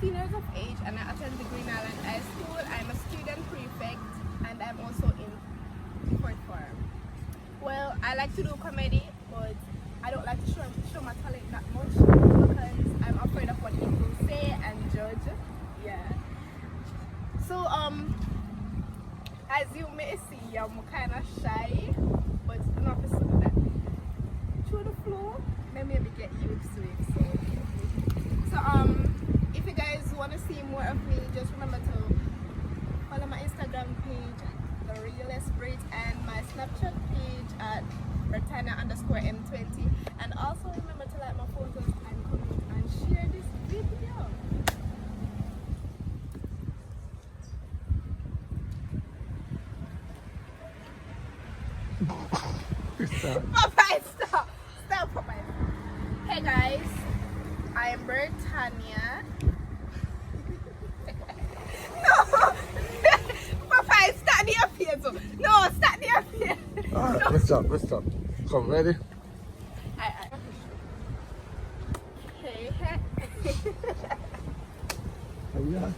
16 years of age and I attend the Green Island High School. I'm a student prefect and I'm also in fourth form. Well, I like to do comedy, but I don't like to show my talent that much because I'm afraid of what people say and judge. Yeah. So as you may see, I'm kind of shy, but not to do that. Through the flow, maybe get used to it. So if you guys want to see more of me, just remember to follow my Instagram page, The Realest Brit, and my Snapchat page at Britannia_M20. And also remember to like my photos and comment and share this video. Popeye, stop! Stop, Popeye. Hey guys, I am Britannia. No! Popeye, start the appeal. No, start the appeal. Alright, No. let's stop. Come, ready? Aye. Hey, hey. Yeah.